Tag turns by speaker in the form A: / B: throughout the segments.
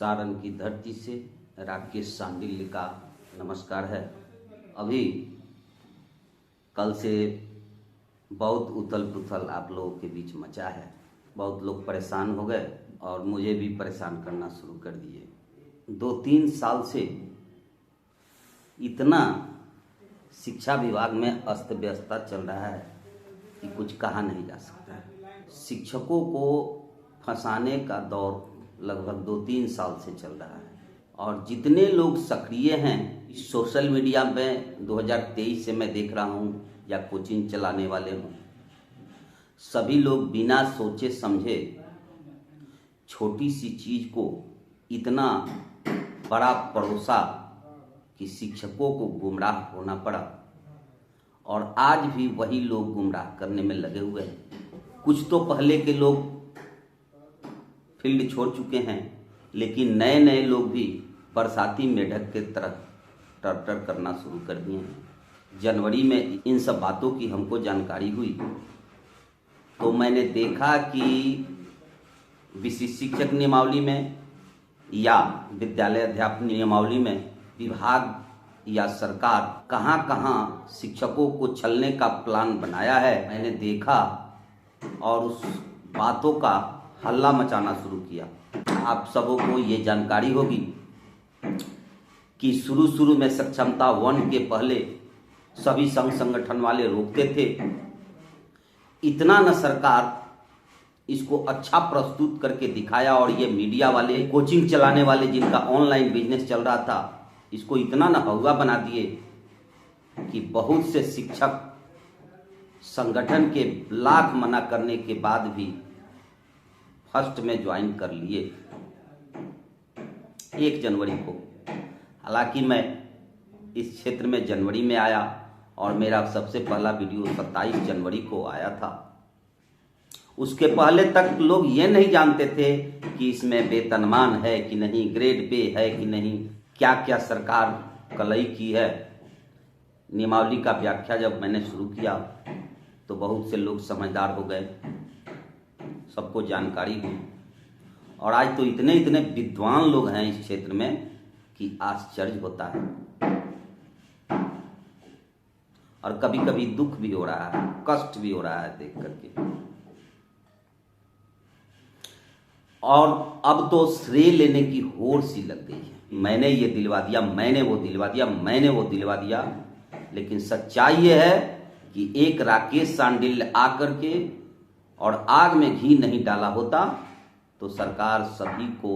A: सारण की धरती से राकेश सांडिल्य का नमस्कार है। अभी कल से बहुत उथल पुथल आप लोगों के बीच मचा है। बहुत लोग परेशान हो गए और मुझे भी परेशान करना शुरू कर दिए। 2-3 साल से इतना शिक्षा विभाग में अस्त व्यस्तता चल रहा है कि कुछ कहा नहीं जा सकता है। शिक्षकों को फंसाने का दौर लगभग 2-3 साल से चल रहा है और जितने लोग सक्रिय हैं इस सोशल मीडिया में 2023 से मैं देख रहा हूँ या कोचिंग चलाने वाले हूँ, सभी लोग बिना सोचे समझे छोटी सी चीज को इतना बड़ा परोसा कि शिक्षकों को गुमराह होना पड़ा और आज भी वही लोग गुमराह करने में लगे हुए हैं। कुछ तो पहले के लोग फील्ड छोड़ चुके हैं, लेकिन नए नए लोग भी बरसाती मेढक के तरह टर करना शुरू कर दिए हैं। जनवरी में इन सब बातों की हमको जानकारी हुई तो मैंने देखा कि विशिष्ट शिक्षक नियमावली में या विद्यालय अध्यापन नियमावली में विभाग या सरकार कहां कहां शिक्षकों को छलने का प्लान बनाया है, मैंने देखा और उस बातों का हल्ला मचाना शुरू किया। आप सबों को ये जानकारी होगी कि शुरू में सक्षमता 1 के पहले सभी संघ संगठन वाले रोकते थे। इतना न सरकार इसको अच्छा प्रस्तुत करके दिखाया और ये मीडिया वाले, कोचिंग चलाने वाले जिनका ऑनलाइन बिजनेस चल रहा था, इसको इतना न हवा बना दिए कि बहुत से शिक्षक संगठन के लाख मना करने के बाद भी फर्स्ट में ज्वाइन कर लिए 1 जनवरी को। हालांकि मैं इस क्षेत्र में जनवरी में आया और मेरा सबसे पहला वीडियो 27 जनवरी को आया था। उसके पहले तक लोग ये नहीं जानते थे कि इसमें वेतनमान है कि नहीं, ग्रेड पे है कि नहीं, क्या क्या सरकार कलई की है। नियमावली का व्याख्या जब मैंने शुरू किया तो बहुत से लोग समझदार हो गए, सबको जानकारी हुई और आज तो इतने विद्वान लोग हैं इस क्षेत्र में कि आश्चर्य होता है और कभी कभी दुख भी हो रहा है, कष्ट भी हो रहा है देख करके। और अब तो श्रेय लेने की होड़ सी लग गई है। मैंने ये दिलवा दिया, मैंने वो दिलवा दिया, मैंने वो दिलवा दिया। लेकिन सच्चाई ये है कि एक राकेश सांडिल्य आकर के और आग में घी नहीं डाला होता तो सरकार सभी को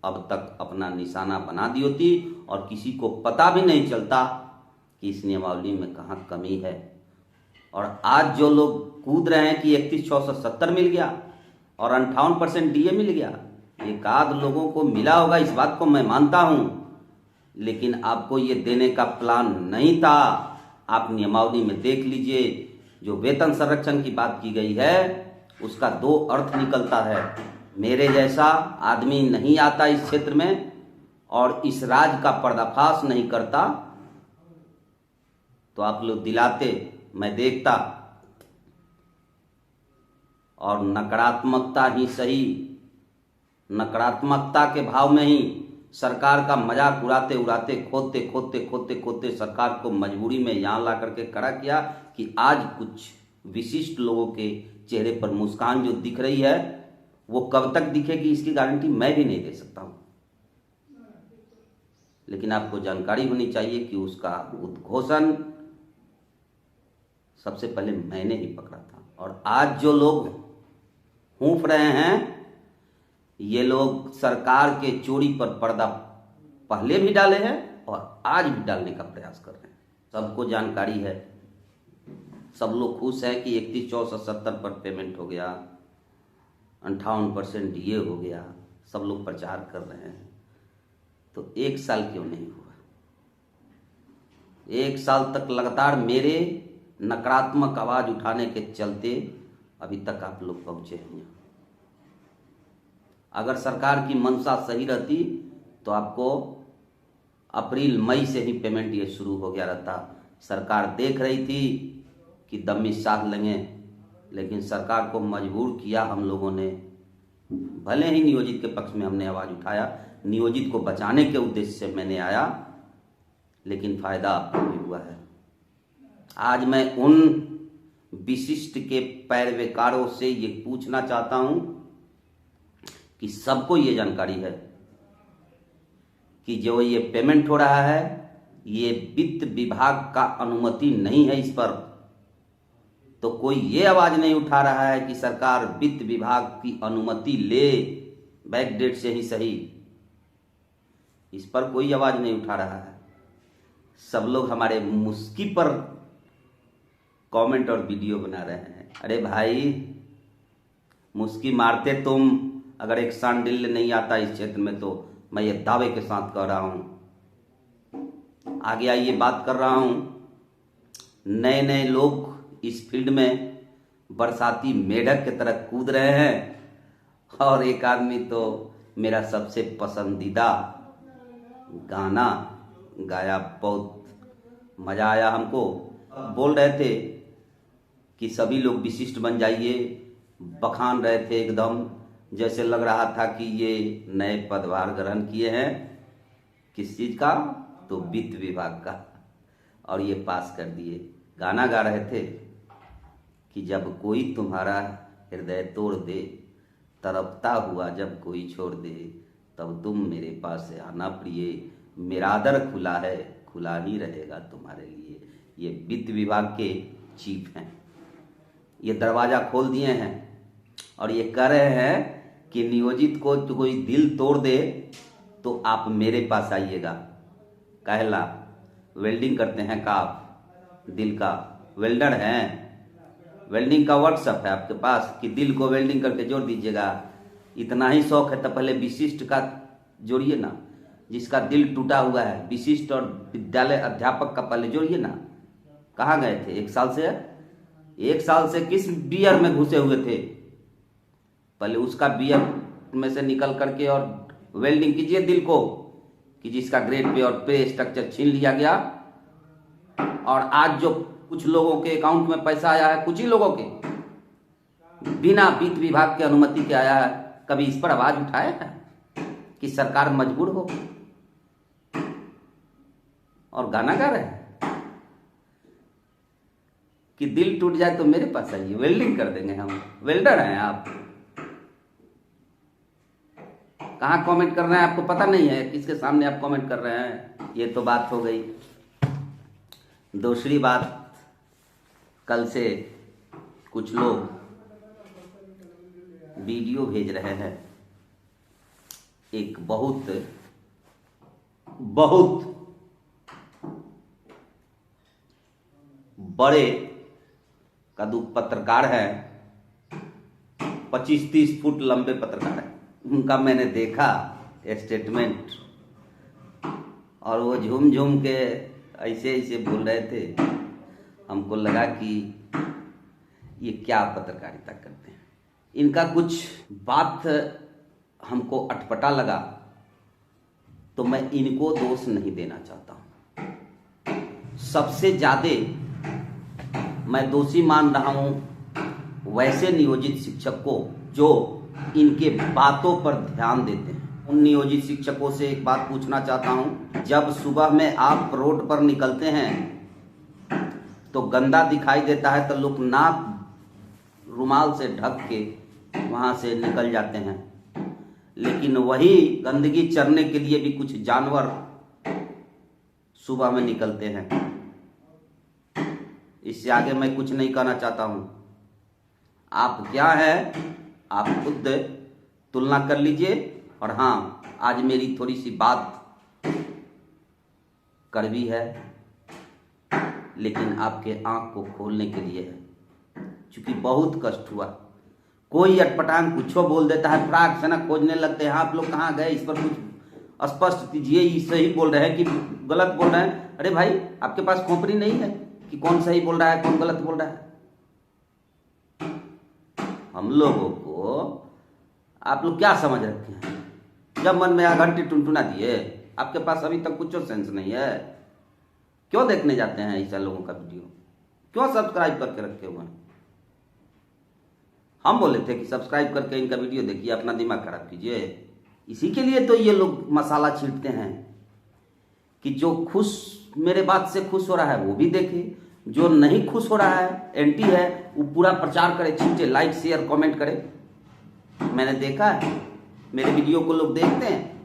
A: अब तक अपना निशाना बना दी होती और किसी को पता भी नहीं चलता कि इस नियमावली में कहाँ कमी है। और आज जो लोग कूद रहे हैं कि 31,670 मिल गया और 58% डीए मिल गया, एक आध लोगों को मिला होगा, इस बात को मैं मानता हूं, लेकिन आपको ये देने का प्लान नहीं था। आप नियमावली में देख लीजिए, जो वेतन संरक्षण की बात की गई है उसका 2 अर्थ निकलता है। मेरे जैसा आदमी नहीं आता इस क्षेत्र में और इस राज का पर्दाफाश नहीं करता तो आप लोग दिलाते, मैं देखता। और नकारात्मकता ही सही, नकारात्मकता के भाव में ही सरकार का मजाक उड़ाते खोदते सरकार को मजबूरी में यहाँ ला करके खड़ा किया कि आज कुछ विशिष्ट लोगों के चेहरे पर मुस्कान जो दिख रही है वो कब तक दिखेगी इसकी गारंटी मैं भी नहीं दे सकता हूं। लेकिन आपको जानकारी होनी चाहिए कि उसका उद्घोषण सबसे पहले मैंने ही पकड़ा था। और आज जो लोग हूंफ रहे हैं ये लोग सरकार के चोरी पर पर्दा पहले भी डाले हैं और आज भी डालने का प्रयास कर रहे हैं। सबको जानकारी है, सब लोग खुश है कि 31,670 पर पेमेंट हो गया, 58% डीए हो गया, सब लोग प्रचार कर रहे हैं। तो 1 साल क्यों नहीं हुआ? 1 साल तक लगातार मेरे नकारात्मक आवाज उठाने के चलते अभी तक आप लोग पहुंचे हैं। अगर सरकार की मंशा सही रहती तो आपको अप्रैल मई से ही पेमेंट ये शुरू हो गया रहता। सरकार देख रही थी कि दम में साथ लेंगे, लेकिन सरकार को मजबूर किया हम लोगों ने भले ही नियोजित के पक्ष में हमने आवाज उठाया, नियोजित को बचाने के उद्देश्य से मैंने आया, लेकिन फायदा आपको भी हुआ है। आज मैं उन विशिष्ट के पैरवेकारों से ये पूछना चाहता हूं कि सबको ये जानकारी है कि जो ये पेमेंट हो रहा है ये वित्त विभाग का अनुमति नहीं है इस पर, तो कोई ये आवाज नहीं उठा रहा है कि सरकार वित्त विभाग की अनुमति ले, बैक डेट से ही सही। इस पर कोई आवाज नहीं उठा रहा है। सब लोग हमारे मुस्की पर कमेंट और वीडियो बना रहे हैं। अरे भाई, मुस्की मारते तुम, अगर एक सांडिल्य नहीं आता इस क्षेत्र में तो मैं ये दावे के साथ कह रहा हूं, आगे आइए बात कर रहा हूं। नए नए लोग इस फील्ड में बरसाती मेढक की तरह कूद रहे हैं, और एक आदमी तो मेरा सबसे पसंदीदा गाना गाया, बहुत मजा आया हमको। बोल रहे थे कि सभी लोग विशिष्ट बन जाइए, बखान रहे थे एकदम, जैसे लग रहा था कि ये नए पदभार ग्रहण किए हैं। किस चीज का? तो वित्त विभाग का, और ये पास कर दिए। गाना गा रहे थे कि जब कोई तुम्हारा हृदय तोड़ दे, तड़पता हुआ जब कोई छोड़ दे, तब तुम मेरे पास से आना प्रिय, मेरा दर खुला है, खुला ही रहेगा तुम्हारे लिए। ये वित्त विभाग के चीफ हैं, ये दरवाजा खोल दिए हैं और ये कह रहे हैं कि नियोजित को तो कोई दिल तोड़ दे तो आप मेरे पास आइएगा। कहला वेल्डिंग करते हैं का आप? दिल का वेल्डर हैं? वेल्डिंग का वर्कशॉप है आपके पास कि दिल को वेल्डिंग करके जोड़ दीजिएगा? इतना ही शौक है तो पहले विशिष्ट का जोड़िए ना, जिसका दिल टूटा हुआ है। विशिष्ट और विद्यालय अध्यापक का पहले जोड़िए ना। कहाँ गए थे? एक साल से किस बियर में घुसे हुए थे? पहले उसका बियर में से निकल करके और वेल्डिंग कीजिए दिल को, कि जिसका ग्रेड पे और पे स्ट्रक्चर छीन लिया गया। और आज जो कुछ लोगों के अकाउंट में पैसा आया है, कुछ ही लोगों के, बिना वित्त विभाग की अनुमति के आया है, कभी इस पर आवाज उठाया है कि सरकार मजबूर हो? और गाना गा रहे हैं कि दिल टूट जाए तो मेरे पास आइए, वेल्डिंग कर देंगे हम। वेल्डर हैं आप? कहाँ कमेंट कर रहे हैं आपको पता नहीं है? किसके सामने आप कमेंट कर रहे हैं? ये तो बात हो गई। दूसरी बात, कल से कुछ लोग वीडियो भेज रहे हैं, एक बहुत बड़े कदू पत्रकार हैं, 25-30 फुट लंबे पत्रकार हैं। उनका मैंने देखा स्टेटमेंट, और वो झूम झूम के ऐसे ऐसे बोल रहे थे। हमको लगा कि ये क्या पत्रकारिता करते हैं। इनका कुछ बात हमको अटपटा लगा, तो मैं इनको दोष नहीं देना चाहता हूं। सबसे ज्यादा मैं दोषी मान रहा हूं वैसे नियोजित शिक्षक को जो इनके बातों पर ध्यान देते हैं। उन नियोजित शिक्षकों से एक बात पूछना चाहता हूं, जब सुबह में आप रोड पर निकलते हैं तो गंदा दिखाई देता है तो लोग नाक रुमाल से ढक के वहां से निकल जाते हैं, लेकिन वही गंदगी चरने के लिए भी कुछ जानवर सुबह में निकलते हैं। इससे आगे मैं कुछ नहीं कहना चाहता हूं। आप क्या हैं, आप खुद तुलना कर लीजिए। और हाँ, आज मेरी थोड़ी सी बात कड़वी है, लेकिन आपके आंख को खोलने के लिए है, क्योंकि बहुत कष्ट हुआ। कोई अटपटांग कुछ बोल देता है, फ्राक से ना खोजने लगते हैं आप लोग कहाँ गए, इस पर कुछ स्पष्ट कीजिए। ये सही बोल रहे हैं कि गलत बोल रहे हैं? अरे भाई, आपके पास खोपड़ी नहीं है कि कौन सही बोल रहा है कौन गलत बोल रहा है? हम लोगों को आप लोग क्या समझ रखे हैं? जब मन में घंटी टुनटुना दिए, आपके पास अभी तक कुछ सेंस नहीं है। क्यों देखने जाते हैं ऐसा लोगों का वीडियो? क्यों सब्सक्राइब करके रखे हुए हैं? हम बोले थे कि सब्सक्राइब करके इनका वीडियो देखिए, अपना दिमाग खराब कीजिए। इसी के लिए तो ये लोग मसाला छींटते हैं कि जो खुश मेरे बात से खुश हो रहा है वो भी देखे, जो नहीं खुश हो रहा है, एंटी है, वो पूरा प्रचार करे, छींटे, लाइक शेयर कमेंट करे। मैंने देखा है, मेरे वीडियो को लोग देखते हैं,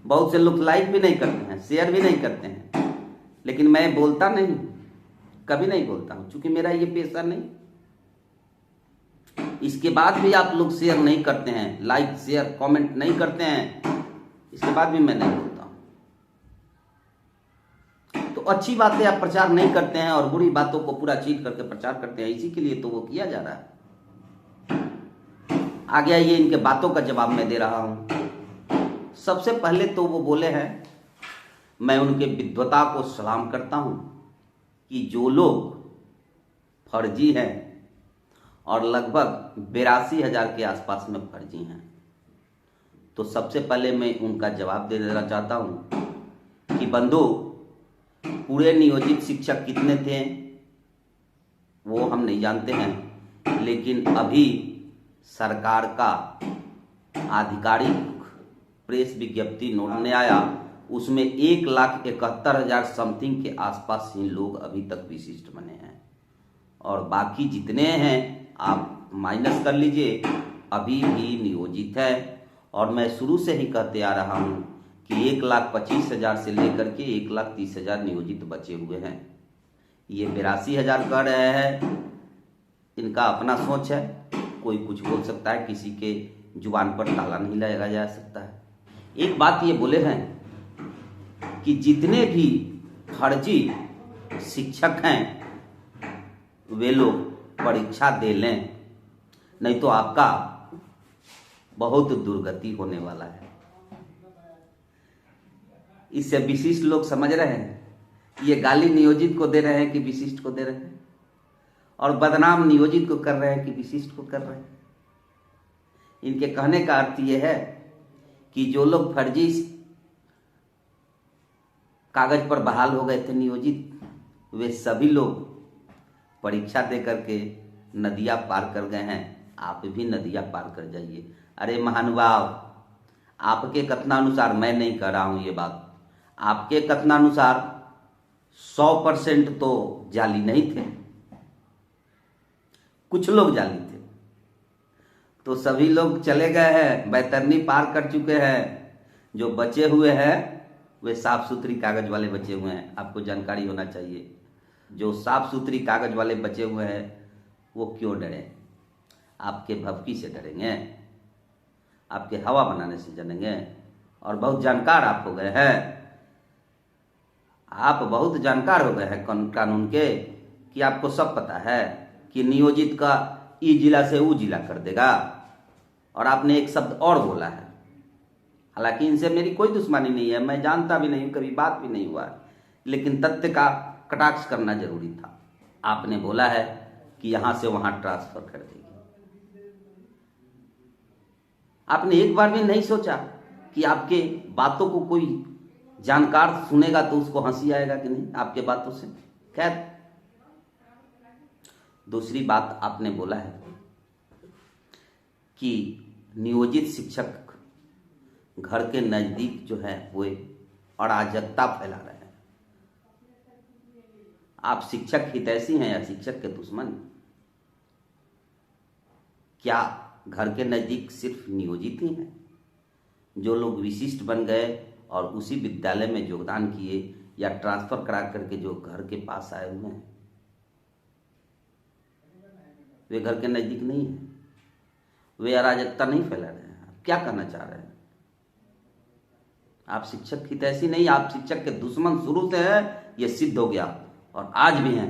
A: बहुत से लोग लाइक भी नहीं करते हैं, शेयर भी नहीं करते हैं, लेकिन मैं बोलता नहीं, कभी नहीं बोलता हूं, क्योंकि मेरा ये पेशा नहीं। इसके बाद भी आप लोग शेयर नहीं करते हैं, लाइक शेयर कमेंट नहीं करते हैं, इसके बाद भी मैं नहीं बोलता हूं। तो अच्छी बातें आप प्रचार नहीं करते हैं और बुरी बातों को पूरा चीट करके प्रचार करते हैं, इसी के लिए तो वो किया जा रहा है। आगे आइए, इनके बातों का जवाब मैं दे रहा हूं। सबसे पहले तो वो बोले हैं, मैं उनके विद्वता को सलाम करता हूं कि जो लोग फर्जी हैं और लगभग 82,000 के आसपास में फर्जी हैं, तो सबसे पहले मैं उनका जवाब दे देना चाहता हूं कि बंधु, पूरे नियोजित शिक्षक कितने थे वो हम नहीं जानते हैं, लेकिन अभी सरकार का आधिकारिक प्रेस विज्ञप्ति नोट आया, उसमें 1,71,000 समथिंग के आसपास ही लोग अभी तक विशिष्ट बने हैं, और बाकी जितने हैं आप माइनस कर लीजिए, अभी भी नियोजित है। और मैं शुरू से ही कहते आ रहा हूं कि 1,25,000 से लेकर के 1,30,000 नियोजित बचे हुए हैं। ये 82,000 कह रहे हैं, इनका अपना सोच है, कोई कुछ बोल सकता है, किसी के जुबान पर ताला नहीं लगाया जा सकता है। एक बात ये बोले हैं कि जितने भी फर्जी शिक्षक हैं वे लोग परीक्षा दे लें, नहीं तो आपका बहुत दुर्गति होने वाला है। इससे विशिष्ट लोग समझ रहे हैं, ये गाली नियोजित को दे रहे हैं कि विशिष्ट को दे रहे हैं, और बदनाम नियोजित को कर रहे हैं कि विशिष्ट को कर रहे हैं। इनके कहने का अर्थ यह है कि जो लोग फर्जी कागज पर बहाल हो गए थे नियोजित, वे सभी लोग परीक्षा दे करके नदियां पार कर गए हैं। आप भी नदियां पार कर जाइए। अरे महानुभाव, आपके कथनानुसार, मैं नहीं कह रहा हूं ये बात, आपके कथनानुसार 100% तो जाली नहीं थे, कुछ लोग जाली थे, तो सभी लोग चले गए हैं, बैतरनी पार कर चुके हैं। जो बचे हुए हैं वे साफ सुथरी कागज वाले बचे हुए हैं। आपको जानकारी होना चाहिए, जो साफ सुथरी कागज वाले बचे हुए हैं वो क्यों डरे? आपके भभकी से डरेंगे, आपके हवा बनाने से डरेंगे। और बहुत जानकार आप हो गए हैं, आप बहुत जानकार हो गए हैं कानून के, कि आपको सब पता है कि नियोजित का ई जिला से ऊ जिला कर देगा। और आपने एक शब्द और बोला है, हालांकि इनसे मेरी कोई दुश्मनी नहीं है, मैं जानता भी नहीं, कभी बात भी नहीं हुआ है, लेकिन तथ्य का कटाक्ष करना जरूरी था। आपने बोला है कि यहां से वहां ट्रांसफर कर देगी। आपने एक बार भी नहीं सोचा कि आपके बातों को कोई जानकार सुनेगा तो उसको हंसी आएगा कि नहीं आपके बातों से। खैर, दूसरी बात आपने बोला है कि नियोजित शिक्षक घर के नजदीक जो है वो अराजकता फैला रहे हैं। आप शिक्षक हितैषी हैं या शिक्षक के दुश्मन? क्या घर के नजदीक सिर्फ नियोजित ही हैं? जो लोग विशिष्ट बन गए और उसी विद्यालय में योगदान किए या ट्रांसफर करा करके जो घर के पास आए हुए हैं, वे घर के नजदीक नहीं है, वे अराजकता नहीं फैला रहे हैं। आप क्या कहना चाह रहे हैं? आप शिक्षक हितैषी नहीं, आप शिक्षक के दुश्मन शुरू से हैं, यह सिद्ध हो गया, और आज भी हैं।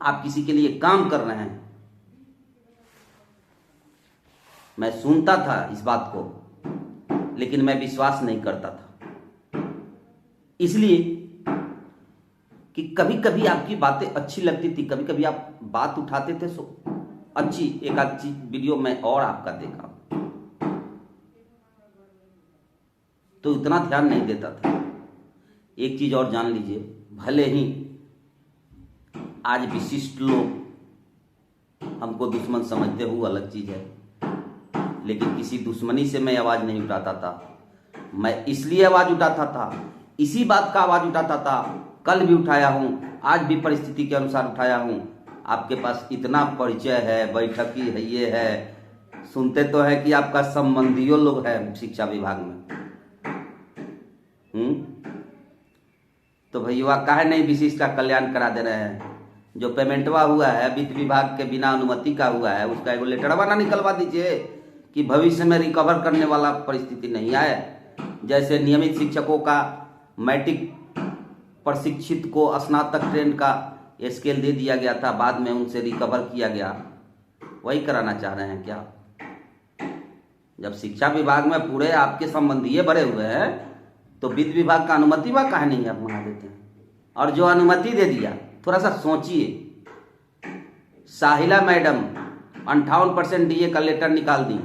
A: आप किसी के लिए काम कर रहे हैं। मैं सुनता था इस बात को, लेकिन मैं विश्वास नहीं करता था, इसलिए कि कभी कभी आपकी बातें अच्छी लगती थी, कभी कभी आप बात उठाते थे सो अच्छी एक आधी वीडियो में और आपका देखा तो इतना ध्यान नहीं देता था। एक चीज और जान लीजिए, भले ही आज विशिष्ट लोग हमको दुश्मन समझते हो वो अलग चीज़ है, लेकिन किसी दुश्मनी से मैं आवाज़ नहीं उठाता था। मैं इसलिए आवाज़ उठाता था, इसी बात का आवाज़ उठाता था, कल भी उठाया हूँ, आज भी परिस्थिति के अनुसार उठाया हूँ। आपके पास इतना परिचय है, बैठकी है, ये है, सुनते तो है कि आपका संबंधियों लोग हैं शिक्षा विभाग में। तो भैया काहे नहीं विशिष्ट का कल्याण करा दे रहे हैं? जो पेमेंटवा हुआ है वित्त विभाग के बिना अनुमति का हुआ है, उसका एगो लेटरवा ना निकलवा दीजिए कि भविष्य में रिकवर करने वाला परिस्थिति नहीं आए। जैसे नियमित शिक्षकों का मैट्रिक प्रशिक्षित को स्नातक ट्रेंड का स्केल दे दिया गया था, बाद में उनसे रिकवर किया गया, वही कराना चाह रहे हैं क्या? जब शिक्षा विभाग में पूरे आपके संबंधी भरे हुए हैं तो वित्त विभाग का अनुमति वह काहे नहीं आप मंगा देते हैं? और जो अनुमति दे दिया, थोड़ा सा सोचिए, साहिला मैडम 58% DA का लेटर निकाल दी,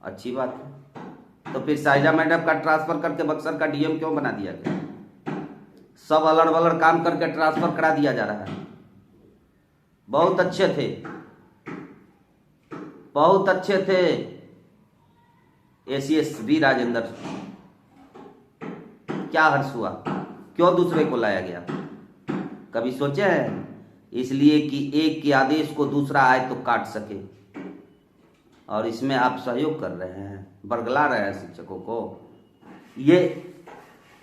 A: अच्छी बात है। तो फिर साहिला मैडम का ट्रांसफर करके बक्सर का DM क्यों बना दिया गया? सब अलड़ बलड़ काम करके ट्रांसफर करा दिया जा रहा है। बहुत अच्छे थे, बहुत अच्छे थे ACS V राजेंद्र, क्या हर्ष हुआ? क्यों दूसरे को लाया गया? कभी सोचे हैं? इसलिए कि एक के आदेश को दूसरा आए तो काट सके, और इसमें आप सहयोग कर रहे हैं, बरगला रहे हैं शिक्षकों को। ये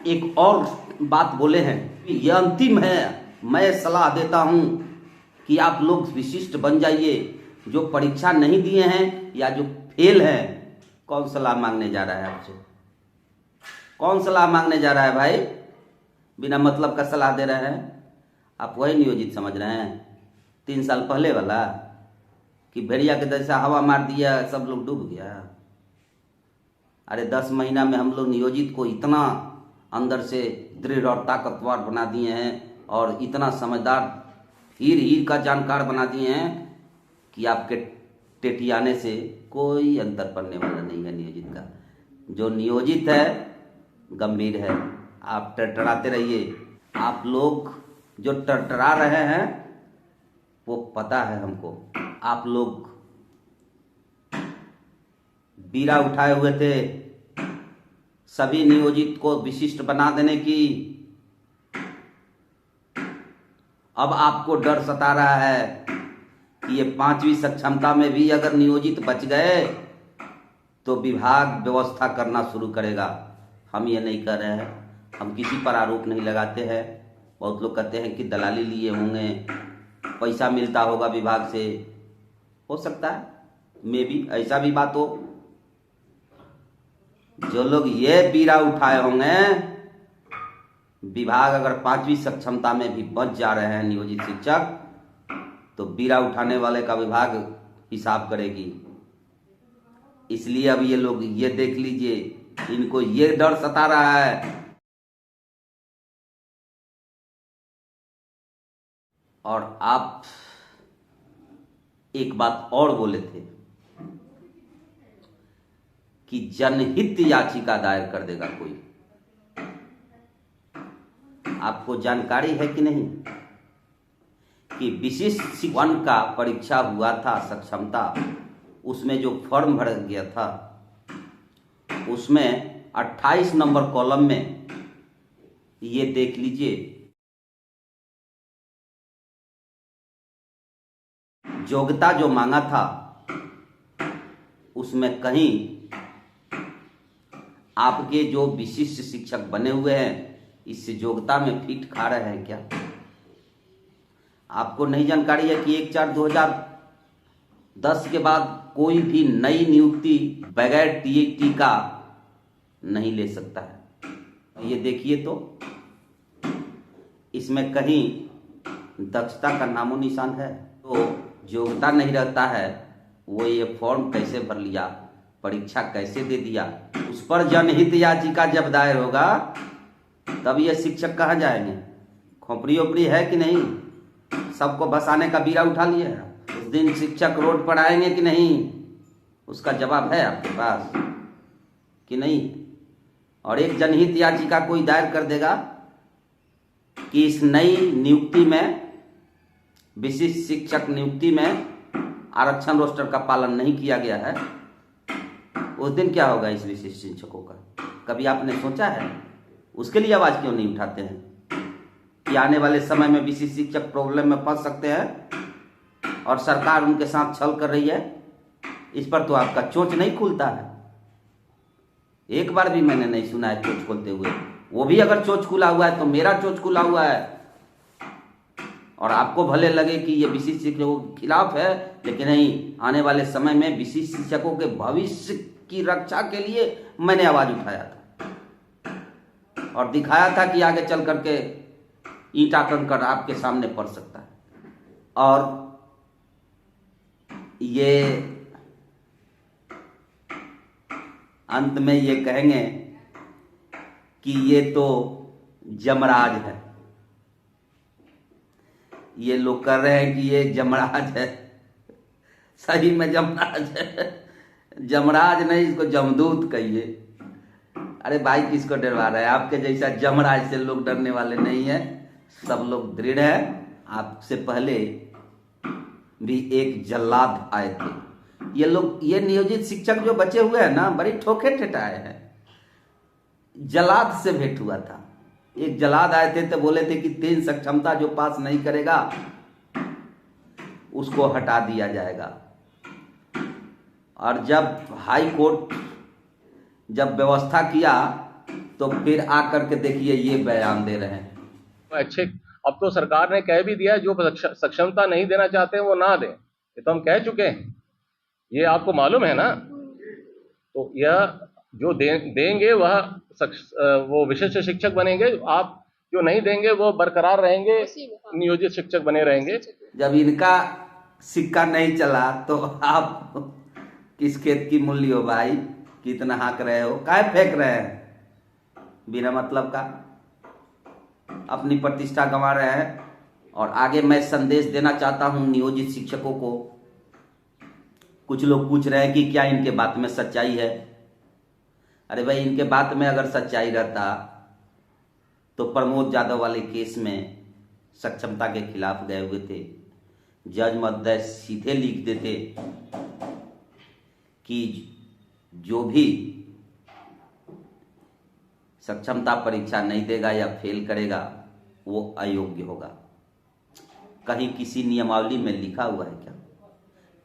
A: एक और बात बोले हैं, ये अंतिम है, मैं सलाह देता हूं कि आप लोग विशिष्ट बन जाइए। जो परीक्षा नहीं दिए हैं या जो फेल हैं, कौन सलाह मांगने जा रहा है आपसे? कौन सलाह मांगने जा रहा है भाई? बिना मतलब का सलाह दे रहे हैं। आप वही नियोजित समझ रहे हैं 3 साल पहले वाला, कि भेड़िया के जैसा हवा मार दिया सब लोग डूब गया। अरे 10 महीना में हम लोग नियोजित को इतना अंदर से दृढ़ और ताकतवर बना दिए हैं, और इतना समझदार हीर का जानकार बना दिए हैं कि आपके टेटियाने से कोई अंतर पड़ने वाला नहीं है नियोजित का। जो नियोजित है गंभीर है, आप टरटराते रहिए। आप लोग जो टरटरा रहे हैं वो पता है हमको, आप लोग बीड़ा उठाए हुए थे सभी नियोजित को विशिष्ट बना देने की। अब आपको डर सता रहा है कि ये 5वीं सक्षमता में भी अगर नियोजित बच गए तो विभाग व्यवस्था करना शुरू करेगा। हम ये नहीं कर रहे हैं, हम किसी पर आरोप नहीं लगाते हैं। बहुत लोग कहते हैं कि दलाली लिए होंगे, पैसा मिलता होगा विभाग से, हो सकता है, मे भी ऐसा भी बात हो। जो लोग ये बीड़ा उठाए होंगे, विभाग अगर 5वीं सक्षमता में भी बच जा रहे हैं नियोजित शिक्षक, तो बीड़ा उठाने वाले का विभाग हिसाब करेगी। इसलिए अब ये लोग ये देख लीजिए, इनको ये डर सता रहा है। और आप एक बात और बोले थे कि जनहित याचिका दायर कर देगा कोई। आपको जानकारी है कि नहीं कि विशिष्ट 1 का परीक्षा हुआ था सक्षमता, उसमें जो फॉर्म भर गया था उसमें 28 नंबर कॉलम में ये देख लीजिए, योग्यता जो मांगा था उसमें कहीं आपके जो विशिष्ट शिक्षक बने हुए हैं इस योग्यता में फिट खा रहे हैं क्या? आपको नहीं जानकारी है कि 1/4/2010 के बाद कोई भी नई नियुक्ति बगैर TET का नहीं ले सकता है। ये देखिए तो इसमें कहीं दक्षता का नामो निशान है। तो योग्यता नहीं रहता है, वो ये फॉर्म कैसे भर लिया, परीक्षा कैसे दे दिया, उस पर जनहित याचिका जब दायर होगा तब ये शिक्षक कहाँ जाएंगे? खोपड़ी ओपड़ी है कि नहीं? सबको बसाने का बीड़ा उठा लिए हैं। उस दिन शिक्षक रोड पर आएंगे कि नहीं, उसका जवाब है आपके पास कि नहीं? और एक जनहित याचिका कोई दायर कर देगा कि इस नई नियुक्ति में विशिष्ट शिक्षक नियुक्ति में आरक्षण रोस्टर का पालन नहीं किया गया है, उस दिन क्या होगा इस विशिष्ट शिक्षकों का? कभी आपने सोचा है? उसके लिए आवाज क्यों नहीं उठाते हैं कि आने वाले समय में विशिष्ट शिक्षक प्रॉब्लम में फंस सकते हैं और सरकार उनके साथ छल कर रही है? इस पर तो आपका चोंच नहीं खुलता है। एक बार भी मैंने नहीं सुना है चोंच खोलते हुए। वो भी अगर चोंच खुला हुआ है तो मेरा चोंच खुला हुआ है, और आपको भले लगे कि ये विशिष्ट शिक्षकों के खिलाफ है, लेकिन नहीं, आने वाले समय में विशिष्ट शिक्षकों के भविष्य की रक्षा के लिए मैंने आवाज उठाया था और दिखाया था कि आगे चल करके ईंटा कंकड़ आपके सामने पड़ सकता है। और ये अंत में ये कहेंगे कि ये तो जमराज है। ये लोग कर रहे हैं कि ये जमराज है, सही में जमराज है। जमराज नहीं, इसको जमदूत कहिए। अरे भाई, किसको डरवा रहे हैं? आपके जैसा जमराज से लोग डरने वाले नहीं है, सब लोग दृढ़ है। आपसे पहले भी एक जल्लाद आए थे। ये लोग, ये नियोजित शिक्षक जो बचे हुए हैं ना, बड़ी ठोके ठेठाए हैं। जल्लाद से भेंट हुआ था। एक जल्लाद आए थे तो बोले थे कि 3 सक्षमता जो पास नहीं करेगा उसको हटा दिया जाएगा। और जब हाई कोर्ट जब व्यवस्था किया तो फिर आकर के देखिए ये बयान दे रहे हैं।
B: अच्छे, अब तो सरकार ने कह भी दिया है, जो सक्षमता नहीं देना चाहते हैं वो ना दें। ये तो हम कह चुके हैं, ये आपको मालूम है ना। तो यह जो देंगे वह वो विशिष्ट शिक्षक बनेंगे। आप जो नहीं देंगे वो बरकरार रहेंगे, नियोजित शिक्षक बने रहेंगे।
A: जब इनका सिक्का नहीं चला तो आप किस खेत की मूली हो भाई? कितना हाँक रहे हो, काहे फेंक रहे हैं बिना मतलब का? अपनी प्रतिष्ठा गंवा रहे हैं। और आगे मैं संदेश देना चाहता हूं नियोजित शिक्षकों को। कुछ लोग पूछ रहे हैं कि क्या इनके बात में सच्चाई है? अरे भाई, इनके बात में अगर सच्चाई रहता तो प्रमोद यादव वाले केस में सक्षमता के खिलाफ गए हुए थे। जज महोदय सीधे लिख देते कि जो भी सक्षमता परीक्षा नहीं देगा या फेल करेगा वो अयोग्य होगा। कहीं किसी नियमावली में लिखा हुआ है क्या?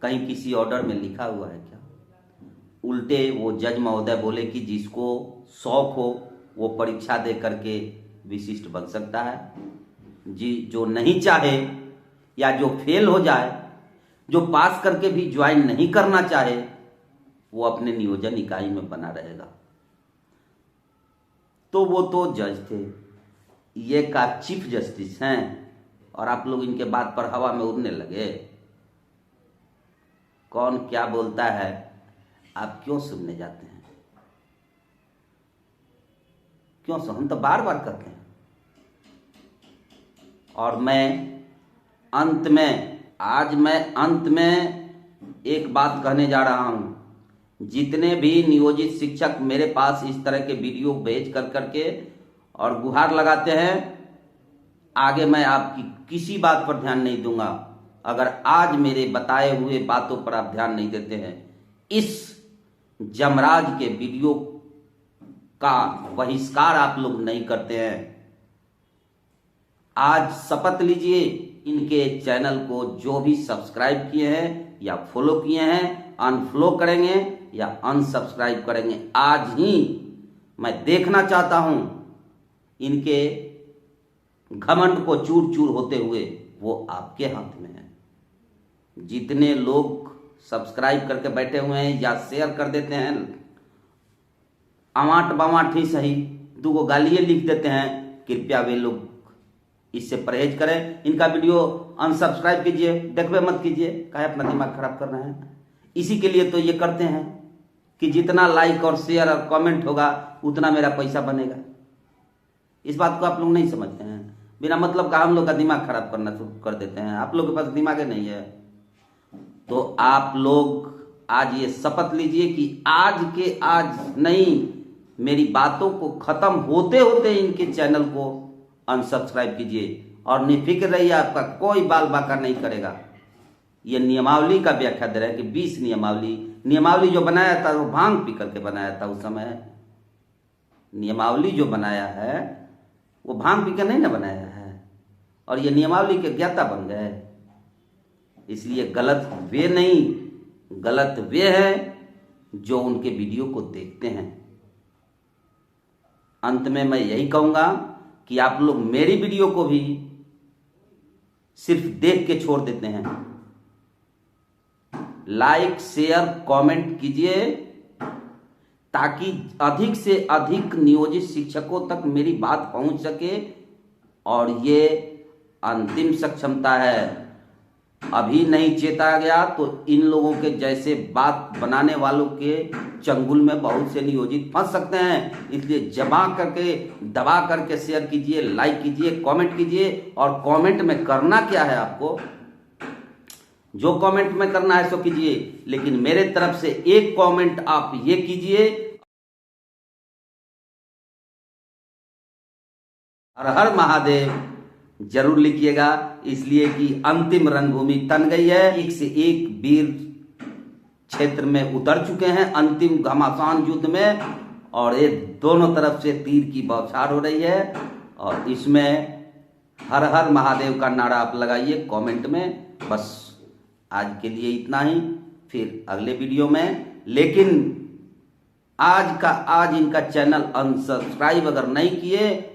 A: कहीं किसी ऑर्डर में लिखा हुआ है क्या? उल्टे वो जज महोदय बोले कि जिसको शौक हो वो परीक्षा दे करके विशिष्ट बन सकता है। जी, जो नहीं चाहे या जो फेल हो जाए, जो पास करके भी ज्वाइन नहीं करना चाहे, वो अपने नियोजन इकाई में बना रहेगा। तो वो तो जज थे, ये का चीफ जस्टिस हैं, और आप लोग इनके बात पर हवा में उड़ने लगे। कौन क्या बोलता है आप क्यों सुनने जाते हैं? क्यों सुन? हम तो बार बार कहते हैं। और अंत में एक बात कहने जा रहा हूं। जितने भी नियोजित शिक्षक मेरे पास इस तरह के वीडियो भेज कर करके और गुहार लगाते हैं, आगे मैं आपकी किसी बात पर ध्यान नहीं दूंगा अगर आज मेरे बताए हुए बातों पर आप ध्यान नहीं देते हैं। इस जमराज के वीडियो का बहिष्कार आप लोग नहीं करते हैं। आज शपथ लीजिए, इनके चैनल को जो भी सब्सक्राइब किए हैं या फॉलो किए हैं, अनफॉलो करेंगे या अनसब्सक्राइब करेंगे। आज ही मैं देखना चाहता हूं इनके घमंड को चूर चूर होते हुए। वो आपके हाथ में है। जितने लोग सब्सक्राइब करके बैठे हुए हैं या शेयर कर देते हैं, अमाट बमाट ही सही 2 गालियां लिख देते हैं, कृपया वे लोग इससे परहेज करें। इनका वीडियो अनसब्सक्राइब कीजिए, देखवे मत कीजिए, काहे अपना दिमाग खराब कर रहे हैं? इसी के लिए तो ये करते हैं कि जितना लाइक और शेयर और कमेंट होगा उतना मेरा पैसा बनेगा। इस बात को आप लोग नहीं समझते हैं। बिना मतलब का हम लोग का दिमाग खराब करना शुरू कर देते हैं। आप लोग के पास दिमाग नहीं है। तो आप लोग आज ये शपथ लीजिए कि आज के आज नहीं, मेरी बातों को खत्म होते होते इनके चैनल को अनसब्सक्राइब कीजिए और निफिक्र रहिए, आपका कोई बाल बाका नहीं करेगा। ये नियमावली का व्याख्या दे रहा है कि 20 नियमावली जो बनाया था वो भांग पी करके बनाया था। उस समय नियमावली जो बनाया है वो भांग पी कर नहीं ना बनाया है, और ये नियमावली के ज्ञाता बन गए। इसलिए गलत वे हैं जो उनके वीडियो को देखते हैं। अंत में मैं यही कहूंगा कि आप लोग मेरी वीडियो को भी सिर्फ देख के छोड़ देते हैं। लाइक, शेयर, कमेंट कीजिए ताकि अधिक से अधिक नियोजित शिक्षकों तक मेरी बात पहुंच सके। और ये अंतिम सक्षमता है। अभी नहीं चेता गया तो इन लोगों के जैसे बात बनाने वालों के चंगुल में बहुत से नियोजित फंस सकते हैं। इसलिए दबा करके शेयर कीजिए, लाइक कीजिए, कमेंट कीजिए। और कमेंट में करना क्या है, आपको जो कमेंट में करना है सो कीजिए, लेकिन मेरे तरफ से एक कमेंट आप ये कीजिए, हर हर महादेव जरूर लिखिएगा। इसलिए कि अंतिम रणभूमि तन गई है। एक से एक वीर क्षेत्र में उतर चुके हैं अंतिम घमासान युद्ध में, और ये दोनों तरफ से तीर की बौछार हो रही है। और इसमें हर हर महादेव का नारा आप लगाइए कमेंट में। बस आज के लिए इतना ही, फिर अगले वीडियो में। लेकिन आज इनका चैनल अनसब्सक्राइब अगर नहीं किए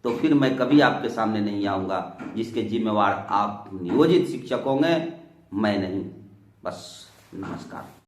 A: तो फिर मैं कभी आपके सामने नहीं आऊंगा, जिसके जिम्मेवार आप नियोजित शिक्षक होंगे, मैं नहीं। बस नमस्कार।